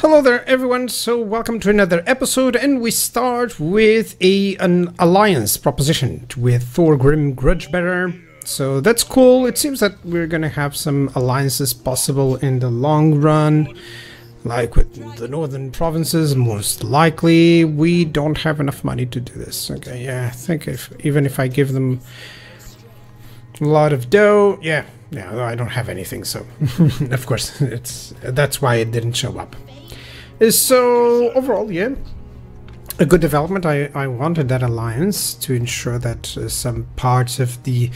Hello there everyone, so welcome to another episode, and we start with an alliance proposition with Thor Grim Grudgebearer. So that's cool. It seems that we're gonna have some alliances possible in the long run, like with the northern provinces. Most likely we don't have enough money to do this. Okay, yeah, I think even if I give them a lot of dough, yeah, I don't have anything, so of course that's why it didn't show up. So overall, yeah, a good development. I wanted that alliance to ensure that some parts of the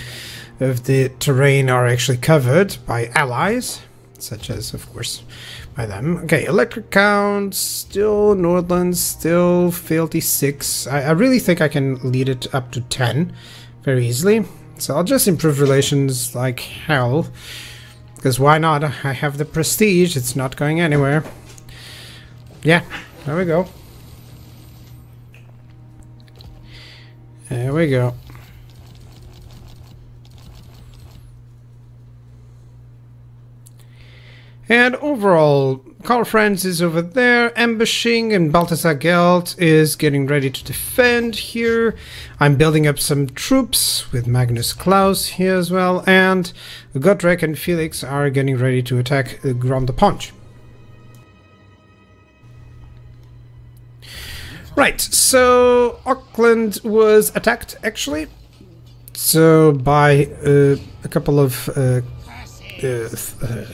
terrain are actually covered by allies, such as, of course, by them. Okay, electric count, still Nordland, still fealty 6. I really think I can lead it up to 10 very easily. So I'll just improve relations like hell, because why not? I have the prestige, it's not going anywhere. Yeah, there we go. There we go. And overall, Franz is over there ambushing, and Balthasar Gelt is getting ready to defend here. I'm building up some troops with Magnus Klaus here as well, and Godrek and Felix are getting ready to attack Grom the Punch. Right, so Auckland was attacked actually, so by a couple of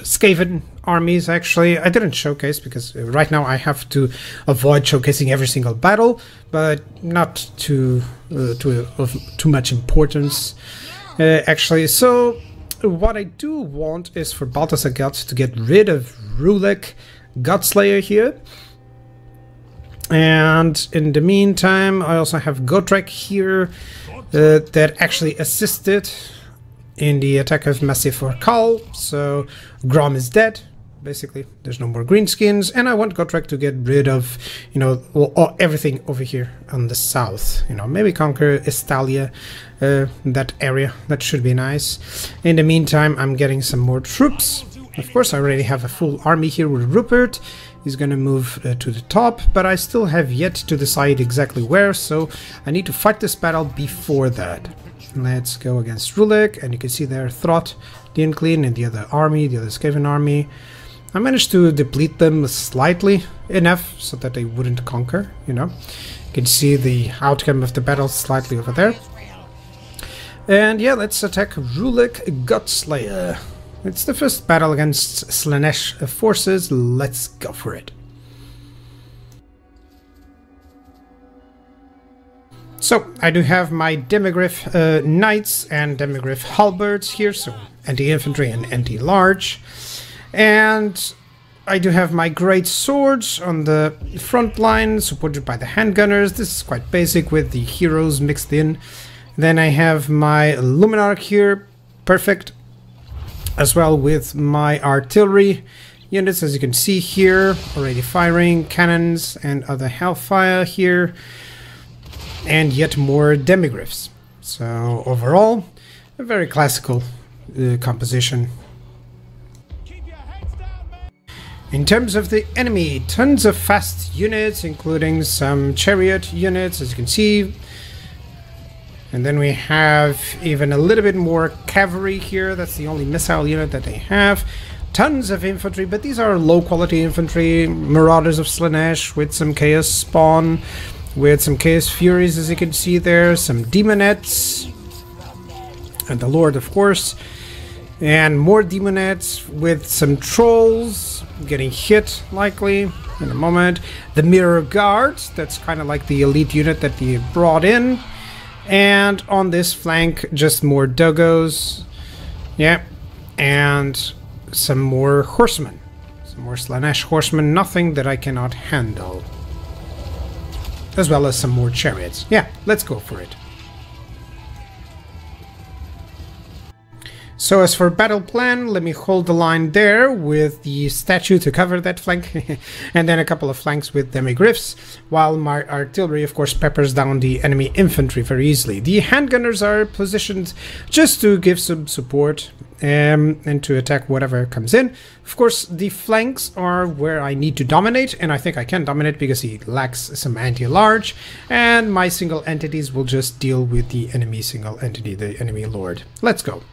Skaven armies actually. I didn't showcase because right now I have to avoid showcasing every single battle, but not too much importance actually. So what I do want is for Balthasar Gelt to get rid of Rulek Godslayer here. And in the meantime, I also have Godrek here that actually assisted in the attack of Massive for Karl. So Grom is dead. Basically, there's no more greenskins, and I want Godrek to get rid of, you know, everything over here on the south. You know, maybe conquer Estalia, that area. That should be nice. In the meantime, I'm getting some more troops. Of course, I already have a full army here with Rupert. He's gonna move to the top, but I still have yet to decide exactly where, so I need to fight this battle before that. Let's go against Rulek, and you can see there Throt, the Unclean, and the other army, the other Skaven army. I managed to deplete them slightly enough so that they wouldn't conquer, you know. You can see the outcome of the battle slightly over there. And yeah, let's attack Rulek Godslayer. It's the first battle against Slaanesh forces. Let's go for it. So, I do have my Demigryph Knights and Demigryph Halberds here, so anti-infantry and anti-large. And I do have my Great Swords on the front line, supported by the handgunners. This is quite basic with the heroes mixed in. Then I have my Luminarch here, perfect. As well with my artillery units, as you can see here, already firing cannons and other hellfire here, and yet more demigryphs. So overall, a very classical composition. In terms of the enemy, tons of fast units, including some chariot units, as you can see. And then we have even a little bit more cavalry here. That's the only missile unit that they have. Tons of infantry, but these are low quality infantry. Marauders of Slaanesh with some Chaos Spawn, with some Chaos Furies, as you can see there. Some Demonettes. And the Lord, of course. And more Demonettes with some Trolls getting hit, likely, in a moment. The Mirror Guards, that's kind of like the elite unit that they brought in. And on this flank, just more Doggos. Yeah. And some more horsemen. Some more Slaanesh horsemen. Nothing that I cannot handle. As well as some more chariots. Yeah, let's go for it. So as for battle plan, let me hold the line there with the statue to cover that flank, and then a couple of flanks with demigriffs, while my artillery of course peppers down the enemy infantry very easily. The handgunners are positioned just to give some support and to attack whatever comes in. Of course, the flanks are where I need to dominate, and I think I can dominate because he lacks some anti-large, and my single entities will just deal with the enemy single entity, the enemy lord. Let's go.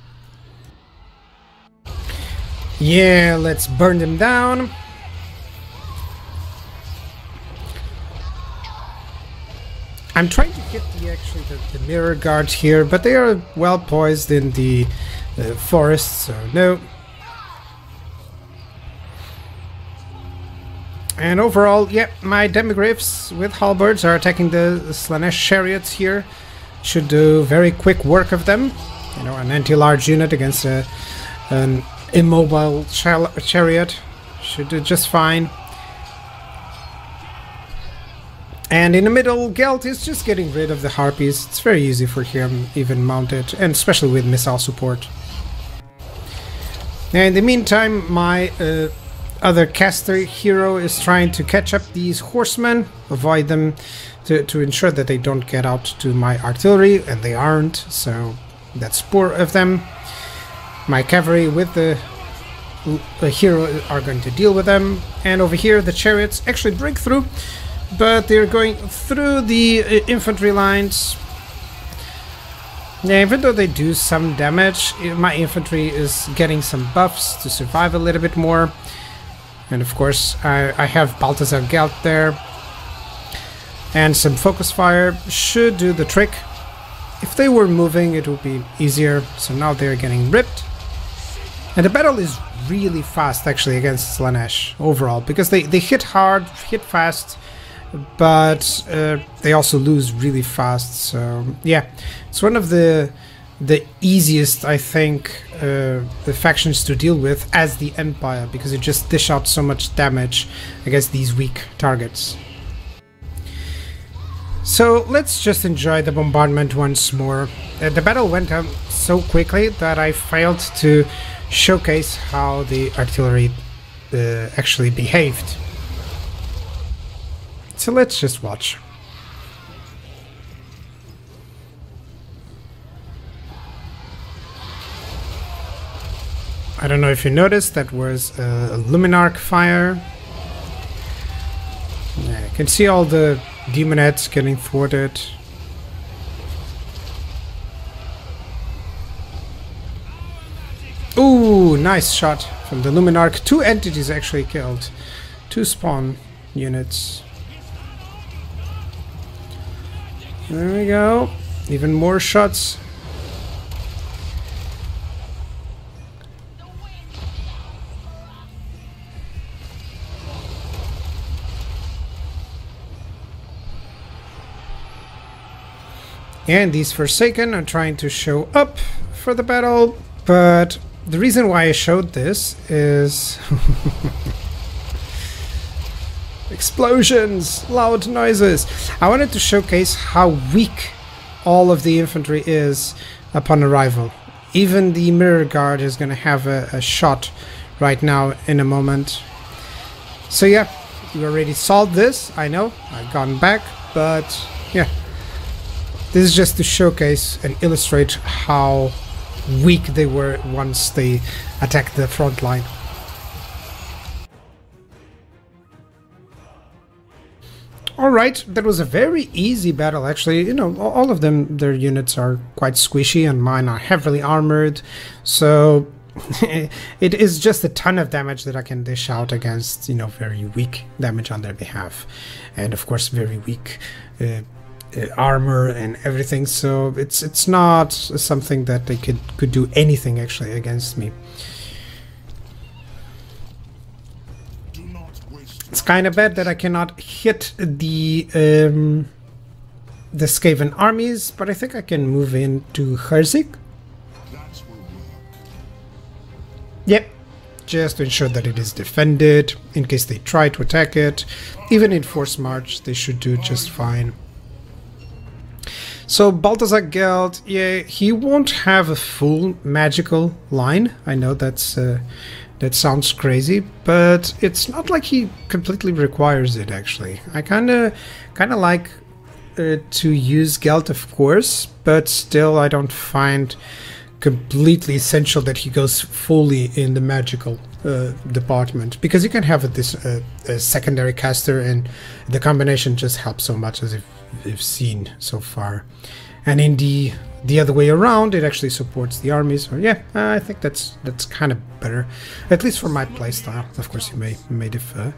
Yeah, let's burn them down. I'm trying to hit the mirror guards here, but they are well poised in the forest, so no. And overall, yeah, my demigriffs with halberds are attacking the Slaanesh chariots here. Should do very quick work of them. You know, an anti-large unit against an immobile chariot should do just fine. And in the middle, Gelt is just getting rid of the harpies. It's very easy for him, even mounted, and especially with missile support. Now in the meantime, my other caster hero is trying to catch up these horsemen, avoid them, to ensure that they don't get out to my artillery, and they aren't, so that's poor of them. My cavalry with the hero are going to deal with them, and over here the chariots actually break through, but they're going through the infantry lines. Yeah, even though they do some damage, my infantry is getting some buffs to survive a little bit more. And of course I have Balthazar Gelt there, and some focus fire should do the trick. If they were moving, it would be easier, so now they're getting ripped. And the battle is really fast actually against Slaanesh overall, because they hit hard, hit fast, but they also lose really fast. So yeah, it's one of the easiest, I think, the factions to deal with as the Empire, because it just dish out so much damage against these weak targets. So let's just enjoy the bombardment once more. The battle went on so quickly that I failed to showcase how the artillery actually behaved. So let's just watch. I don't know if you noticed, that was a Luminarch fire. Yeah, you can see all the demonettes getting thwarted. Ooh, nice shot from the Luminarch. 2 entities actually killed. 2 spawn units. There we go. Even more shots. And these Forsaken are trying to show up for the battle, but the reason why I showed this is explosions, loud noises. I wanted to showcase how weak all of the infantry is upon arrival. Even the mirror guard is going to have a shot right now in a moment. So yeah, we already solved this, I know, I've gone back, but yeah. This is just to showcase and illustrate how weak they were once they attacked the front line. Alright, that was a very easy battle actually. You know, all of them, their units are quite squishy and mine are heavily armored. So it is just a ton of damage that I can dish out against, you know, very weak damage on their behalf. And of course very weak armor and everything, so it's not something that they could do anything actually against me. It's kind of bad that I cannot hit the Skaven armies, but I think I can move into Herzig. Yep, just to ensure that it is defended in case they try to attack it. Even in forced march they should do just fine. So Balthazar Geld, yeah, he won't have a full magical line. I know that sounds crazy, but it's not like he completely requires it. Actually, I kind of like to use Geld, of course, but still, I don't find completely essential that he goes fully in the magical department, because you can have this a secondary caster, and the combination just helps so much, as we've seen so far. And in the other way around, it actually supports the armies. So yeah, I think that's kind of better, at least for my playstyle. Of course, you may differ.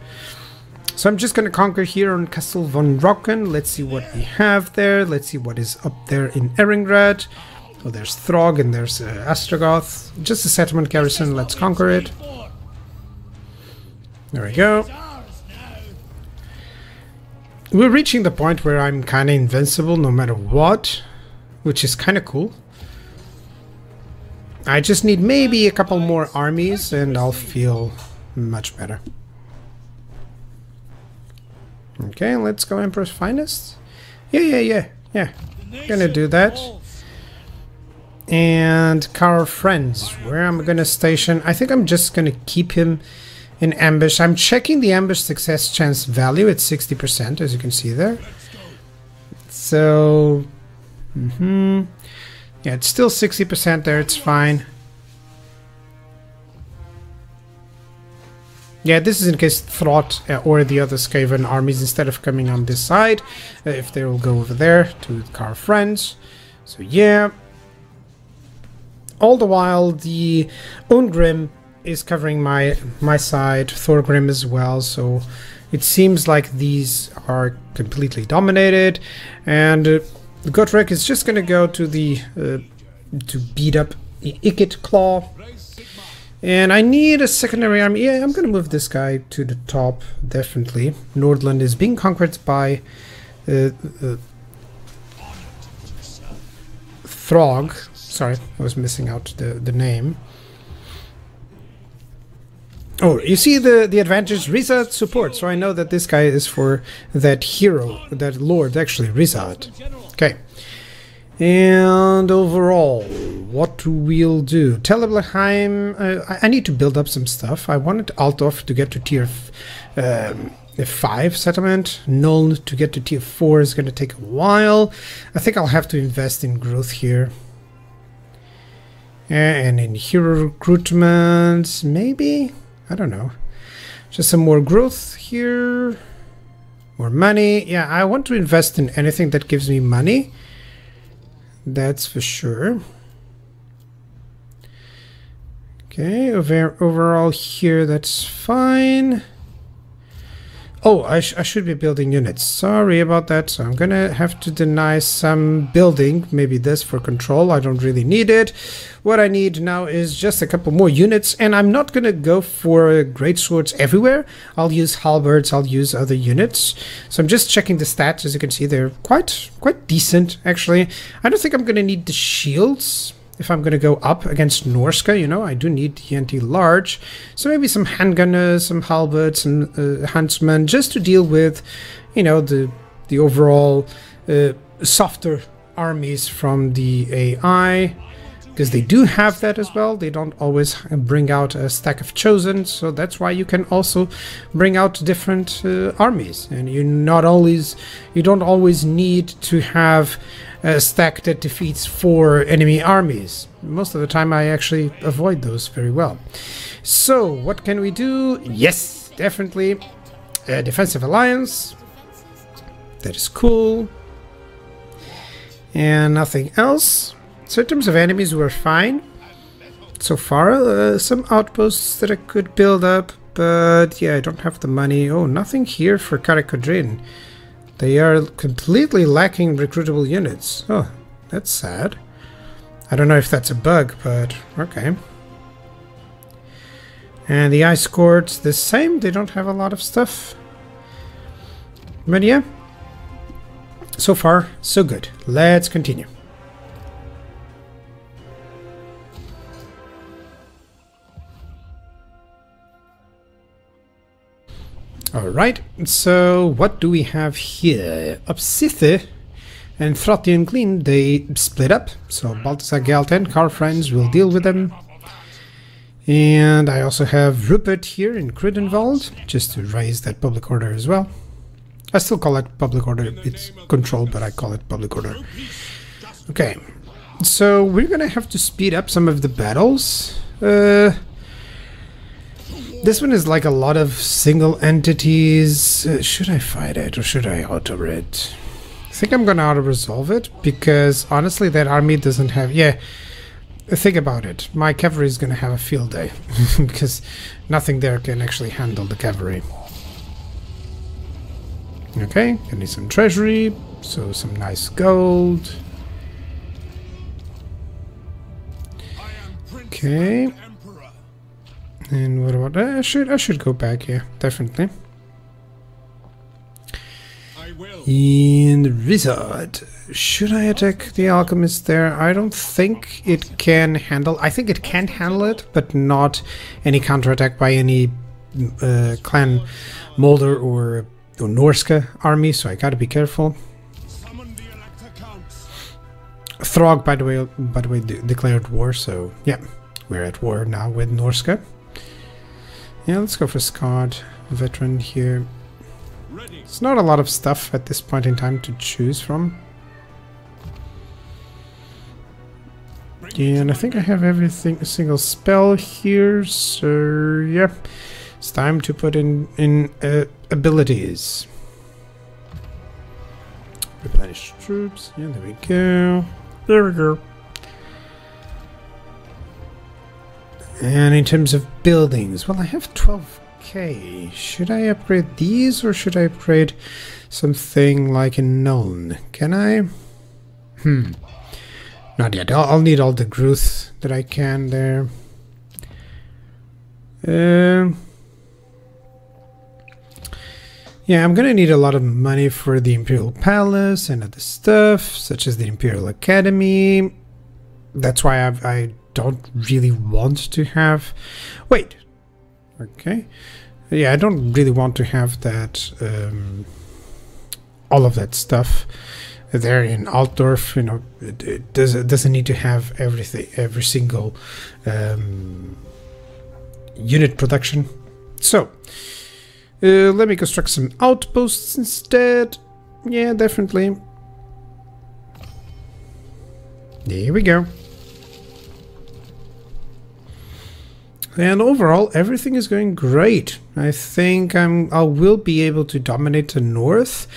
So I'm just going to conquer here on Castle von Rocken. Let's see what we have there. Let's see what is up there in Eringrad. Oh, there's Throg and there's Astrogoth. Just a settlement garrison. Let's conquer it. There we go. We're reaching the point where I'm kind of invincible no matter what, which is kind of cool. I just need maybe a couple more armies and I'll feel much better. Okay, let's go Emperor's Finest. Yeah. Gonna do that. And Karl Franz, where I'm gonna station. I think I'm just gonna keep him in ambush. I'm checking the ambush success chance value at 60%, as you can see there. So, yeah, it's still 60% there. It's fine. Yeah, this is in case Throt or the other Skaven armies, instead of coming on this side, if they will go over there to Karl Franz. So yeah. All the while, the Ungrim is covering my side, Thorgrim as well, so it seems like these are completely dominated, and the Gotrek is just gonna go to the to beat up the Ikit Claw. And I need a secondary army. Yeah, I'm gonna move this guy to the top, definitely. Nordland is being conquered by Throg. Sorry, I was missing out the name. Oh, you see the advantage Rizad support, so I know that this guy is for that hero, that lord, actually, Rizad. Okay. And overall, what we'll do. Telebleheim, I need to build up some stuff. I wanted Altdorf to get to tier 5 settlement. Nuln to get to tier 4 is going to take a while. I think I'll have to invest in growth here. And in hero recruitment, maybe? I don't know. Just some more growth here. More money. Yeah, I want to invest in anything that gives me money. That's for sure. Okay, overall here, that's fine. Oh, I should be building units. Sorry about that. So I'm gonna have to deny some building. Maybe this for control. I don't really need it. What I need now is just a couple more units, and I'm not gonna go for great swords everywhere. I'll use halberds. I'll use other units. So I'm just checking the stats. As you can see, they're quite decent actually. I don't think I'm gonna need the shields. If I'm going to go up against Norska, you know, I do need TNT large. So maybe some handgunners, some halberds, some huntsmen, just to deal with, you know, the overall softer armies from the AI. Because they do have that as well. They don't always bring out a stack of chosen. So that's why you can also bring out different armies. And you don't always need to have a stack that defeats 4 enemy armies. Most of the time I actually avoid those very well. So what can we do? Yes, definitely a defensive alliance. That is cool. And nothing else. So in terms of enemies, we're fine so far. Some outposts that I could build up, but yeah, I don't have the money. Oh, nothing here for Karakodrin. They are completely lacking recruitable units. Oh, that's sad. I don't know if that's a bug, but okay. And the Ice Court's the same. They don't have a lot of stuff. But yeah, so far, so good. Let's continue. Alright, so what do we have here? Upsithe And Throtty and Clean, they split up. So Balthasar, Galt and Karl Franz will deal with them. And I also have Rupert here in Krudenwald, just to raise that public order as well. I still call it public order. It's control, but I call it public order. Okay, so we're gonna have to speed up some of the battles. This one is like a lot of single entities. Should I fight it or should I auto it? I think I'm gonna auto resolve it because honestly that army doesn't have... Yeah, think about it. My cavalry is gonna have a field day because nothing there can actually handle the cavalry. Okay, I need some treasury, so some nice gold. Okay. And what about I should go back, yeah, definitely. In the resort, should I attack the alchemist there? I don't think it can handle. I think it can handle it, but not any counterattack by any clan Molder or Norska army. So I gotta be careful. Throg, by the way, declared war. So yeah, we're at war now with Norska. Yeah, let's go for Scott, veteran here. It's not a lot of stuff at this point in time to choose from. Yeah, and I think I have everything, a single spell here, so yeah. It's time to put in abilities. Replenish troops, yeah, there we go. There we go. And in terms of buildings, well, I have 12k. Should I upgrade these or should I upgrade something like a known? Can I? Not yet. I'll need all the growth that I can there. Yeah, I'm gonna need a lot of money for the Imperial Palace and other stuff, such as the Imperial Academy. That's why I don't really want to have... Wait. Okay. Yeah, I don't really want to have that... all of that stuff there in Altdorf. You know, it doesn't need to have everything, every single unit production. So, let me construct some outposts instead. Yeah, definitely. There we go. And overall, everything is going great. I think I will be able to dominate the north.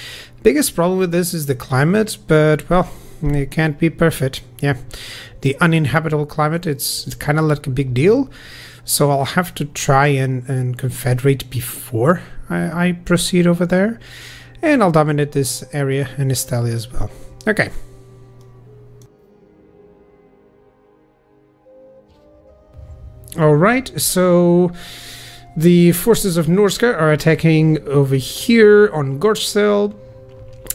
Biggest problem with this is the climate, but well, it can't be perfect. Yeah, the uninhabitable climate, it's kind of like a big deal. So I'll have to try and confederate before I proceed over there. And I'll dominate this area in Estalia as well. Okay. Alright, so the forces of Norska are attacking over here on Gorell,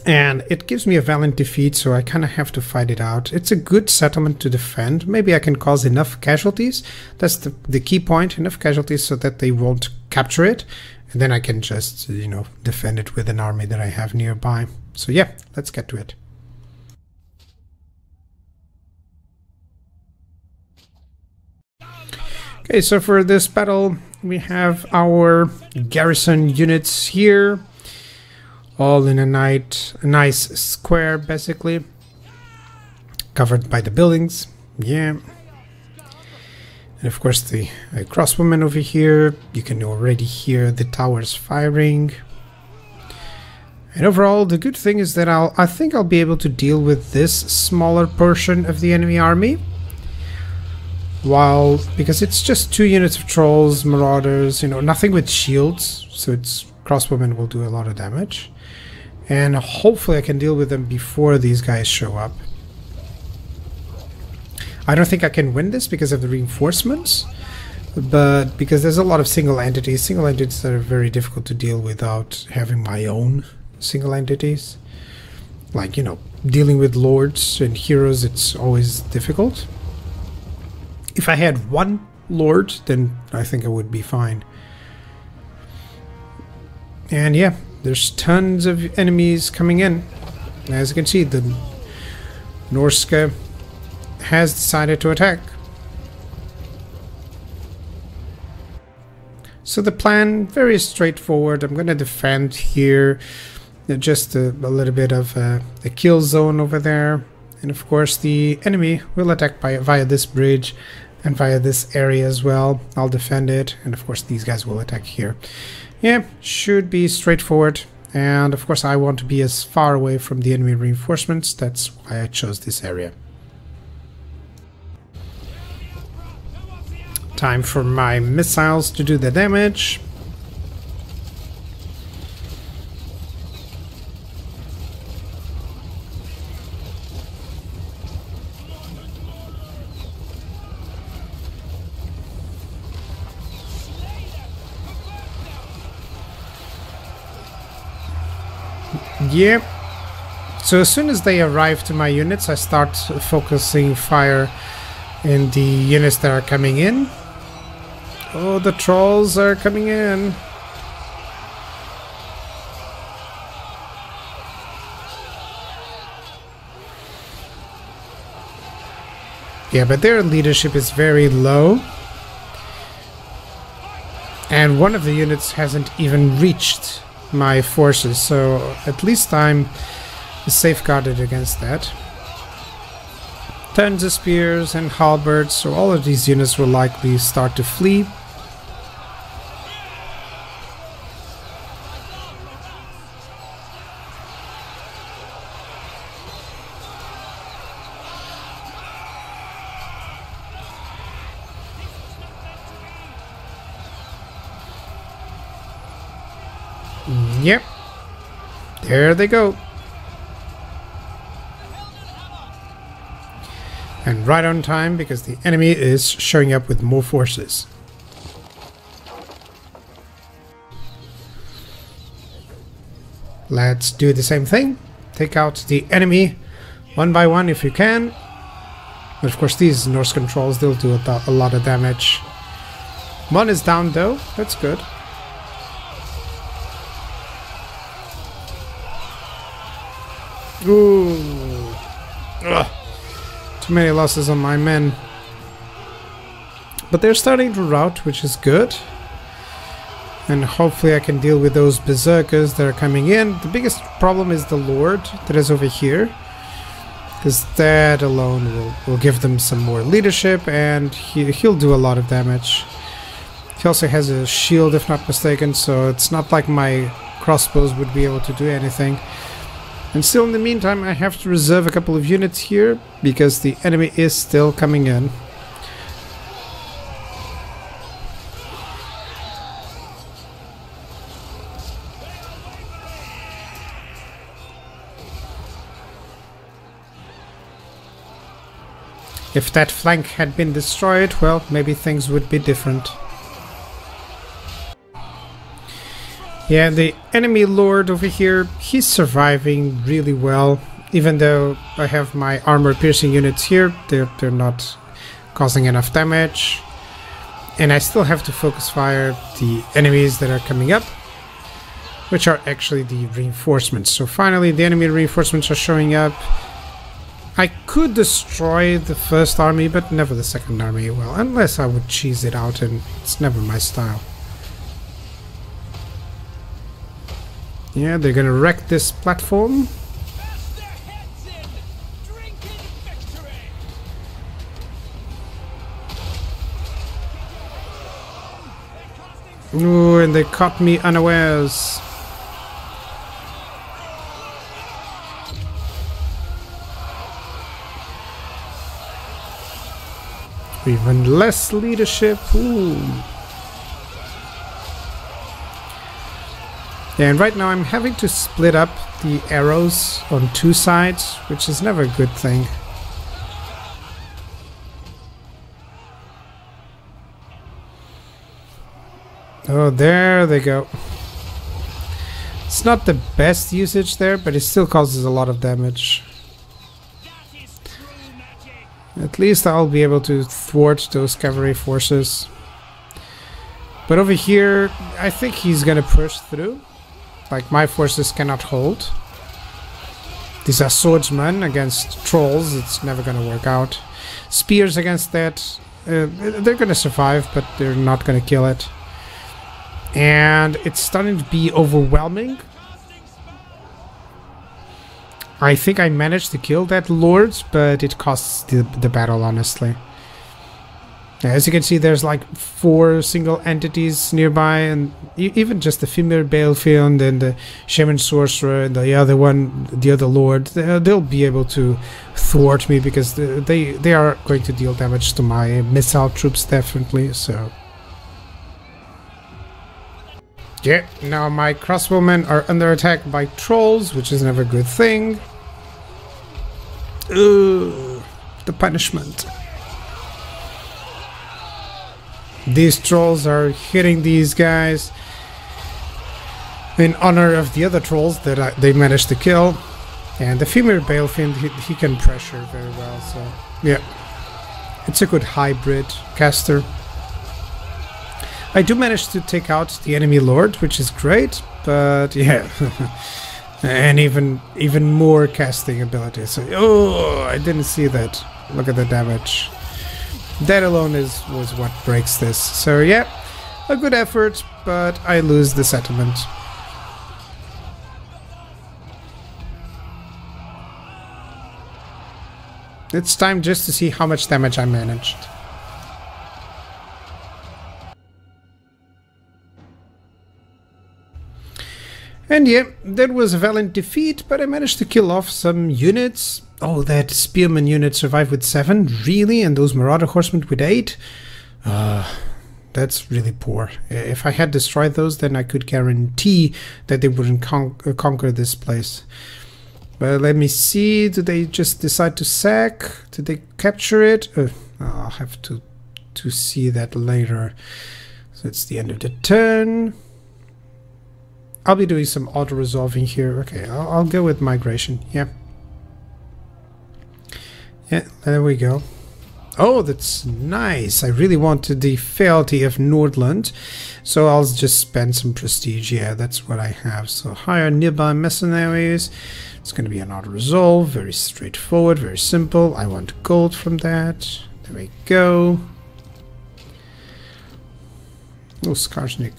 and it gives me a valiant defeat, so I kind of have to fight it out. It's a good settlement to defend. Maybe I can cause enough casualties. That's the key point, enough casualties so that they won't capture it, and then I can just, you know, defend it with an army that I have nearby. So yeah, let's get to it. Okay, so for this battle, we have our garrison units here, all in a nice square, basically, covered by the buildings. Yeah, and of course the crossbowmen over here. You can already hear the towers firing. And overall, the good thing is that I think I'll be able to deal with this smaller portion of the enemy army. Because it's just 2 units of trolls, marauders, you know, nothing with shields, so its crossbowmen will do a lot of damage. And hopefully I can deal with them before these guys show up. I don't think I can win this because of the reinforcements, but because there's a lot of single entities that are very difficult to deal without having my own single entities. Like, you know, dealing with lords and heroes, it's always difficult. If I had one lord, then I think I would be fine. And yeah, there's tons of enemies coming in. As you can see, the Norska has decided to attack. So the plan, very straightforward. I'm going to defend here, just a little bit of a kill zone over there. And of course the enemy will attack via this bridge and via this area as well. I'll defend it, and of course these guys will attack here. Yeah, should be straightforward. And of course I want to be as far away from the enemy reinforcements. That's why I chose this area. Time for my missiles to do the damage. Yep. So as soon as they arrive to my units, I start focusing fire in the units that are coming in. Oh, the trolls are coming in. Yeah, but their leadership is very low. And one of the units hasn't even reached my forces, so at least I'm safeguarded against that. Tons of spears and halberds, so all of these units will likely start to flee. Yep, there they go. And right on time, because the enemy is showing up with more forces. Let's do the same thing. Take out the enemy one by one if you can. But of course these Norse controls, they'll do a lot of damage. One is down though, that's good. Ooh. Ugh. Too many losses on my men. But they're starting to rout, which is good. And hopefully I can deal with those berserkers that are coming in. The biggest problem is the Lord that is over here. Because that alone will give them some more leadership, and he'll do a lot of damage. He also has a shield, if not mistaken, so it's not like my crossbows would be able to do anything. And still, in the meantime, I have to reserve a couple of units here, because the enemy is still coming in. If that flank had been destroyed, well, maybe things would be different. Yeah, the enemy lord over here, he's surviving really well. Even though I have my armor-piercing units here, they're not causing enough damage. And I still have to focus fire the enemies that are coming up, which are actually the reinforcements. So finally, the enemy reinforcements are showing up. I could destroy the first army, but never the second army. Well, unless I would cheese it out, and it's never my style. Yeah, they're gonna wreck this platform. Ooh, and they caught me unawares. Even less leadership. Ooh. Yeah, and right now I'm having to split up the arrows on two sides, which is never a good thing. Oh, there they go. It's not the best usage there, but it still causes a lot of damage. At least I'll be able to thwart those cavalry forces. But over here, I think he's gonna push through. Like, my forces cannot hold. These are swordsmen against trolls. It's never gonna work out. Spears against that. They're gonna survive, but they're not gonna kill it. And it's starting to be overwhelming. I think I managed to kill that lord, but it costs the battle, honestly. As you can see, there's like 4 single entities nearby, and even just the female battlefield and the shaman sorcerer and the other one, the other lord, they'll be able to thwart me because they are going to deal damage to my missile troops, definitely. So yeah, now my crossbowmen are under attack by trolls, which is never a good thing. Ugh, the punishment. These trolls are hitting these guys in honor of the other trolls that they managed to kill. And the female Balefiend, he can pressure very well, so yeah. It's a good hybrid caster. I do manage to take out the enemy lord, which is great, but yeah. And even more casting ability. So, oh, I didn't see that. Look at the damage. That alone was what breaks this. So yeah, a good effort, but I lose the settlement. It's time just to see how much damage I managed. And yeah, that was a valiant defeat, but I managed to kill off some units. Oh, that spearman unit survived with 7? Really? And those marauder horsemen with 8? That's really poor. If I had destroyed those, then I could guarantee that they wouldn't conquer this place. But let me see. Did they just decide to sack? Did they capture it? I'll have to see that later. So it's the end of the turn. I'll be doing some auto-resolving here. Okay, I'll go with migration. Yeah. Yeah, there we go. Oh, that's nice. I really wanted the fealty of Nordland, so I'll just spend some prestige. Yeah, that's what I have. So hire nearby mercenaries. It's going to be an auto-resolve. Very straightforward, very simple. I want gold from that. There we go. Oh, Skarsnik.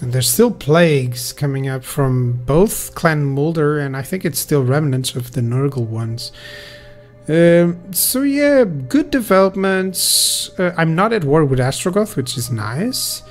And there's still plagues coming up from both Clan Mulder, and I think it's still remnants of the Nurgle ones. So yeah, good developments. I'm not at war with Ostrogoth, which is nice.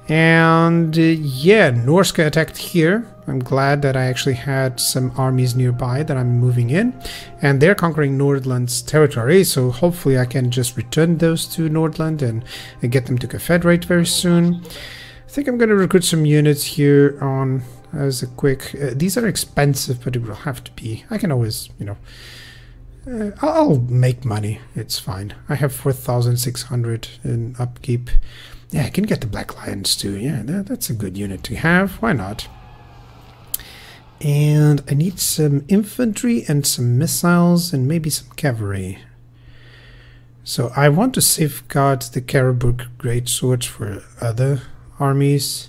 And yeah, Norska attacked here. I'm glad that I actually had some armies nearby that I'm moving in. And they're conquering Nordland's territory, so hopefully I can just return those to Nordland and get them to confederate very soon. I think I'm going to recruit some units here on as a quick... these are expensive, but it will have to be. I can always, you know... I'll make money. It's fine. I have 4,600 in upkeep. Yeah, I can get the Black Lions too. Yeah, that's a good unit to have. Why not? And I need some infantry and some missiles and maybe some cavalry. So I want to safeguard the Caribou Great Swords for other armies.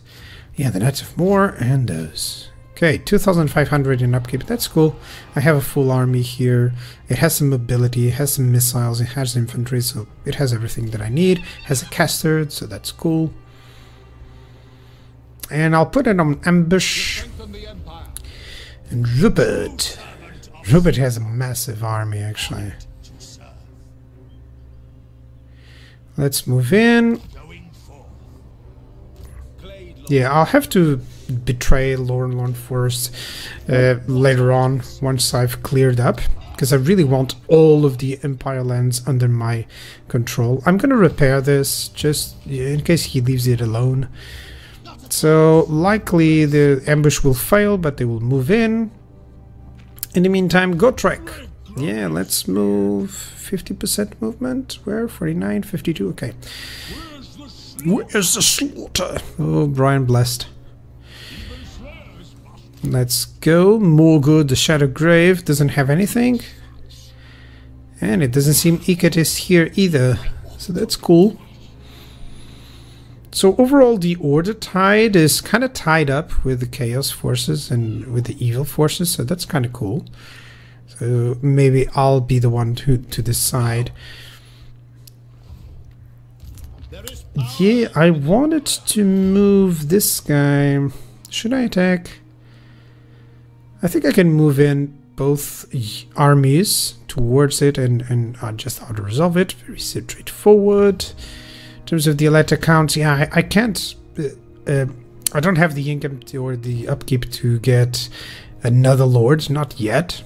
Yeah, the Knights of War and those. Okay, 2,500 in upkeep. That's cool. I have a full army here. It has some mobility, it has some missiles, it has infantry, so it has everything that I need. It has a caster, so that's cool. And I'll put it on ambush. And Rupert. Rupert has a massive army, actually. Let's move in. Yeah, I'll have to betray Lorn first later on, once I've cleared up, because I really want all of the Empire lands under my control. I'm going to repair this, just in case he leaves it alone. So, likely the ambush will fail, but they will move in. In the meantime, go trek. Yeah, let's move 50% movement. Where? 49, 52, okay. Where's the slaughter? Oh, Brian blessed. Let's go. Morgoth, the Shadow Grave, doesn't have anything. And it doesn't seem Ikat is here either. So that's cool. So overall, the Order tide is kind of tied up with the Chaos forces and with the Evil forces, so that's kind of cool. So maybe I'll be the one to decide. Yeah, I wanted to move this guy. Should I attack? I think I can move in both armies towards it and just auto-resolve it. Very straightforward. In terms of the elite accounts, yeah, I can't... I don't have the income or the upkeep to get another lord, not yet.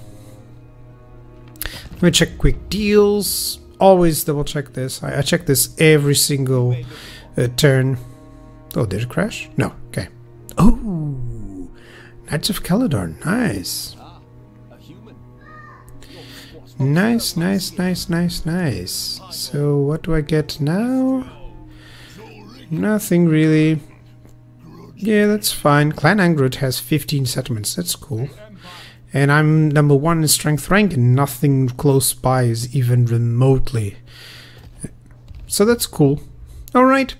Let me check quick deals. Always double check this. I check this every single turn. Oh, did it crash? No. Okay. Oh, Knights of Caledon. Nice. Nice, nice, nice, nice, nice. So what do I get now? Nothing really. Yeah, that's fine. Clan Angrod has 15 settlements. That's cool. And I'm number 1 in strength rank, and nothing close by is even remotely. So that's cool. Alright,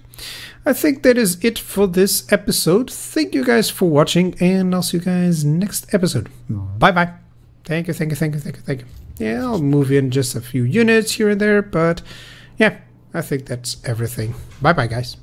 I think that is it for this episode. Thank you guys for watching, and I'll see you guys next episode. Bye bye. Thank you, thank you, thank you, thank you, thank you. Yeah, I'll move in just a few units here and there, but yeah, I think that's everything. Bye bye, guys.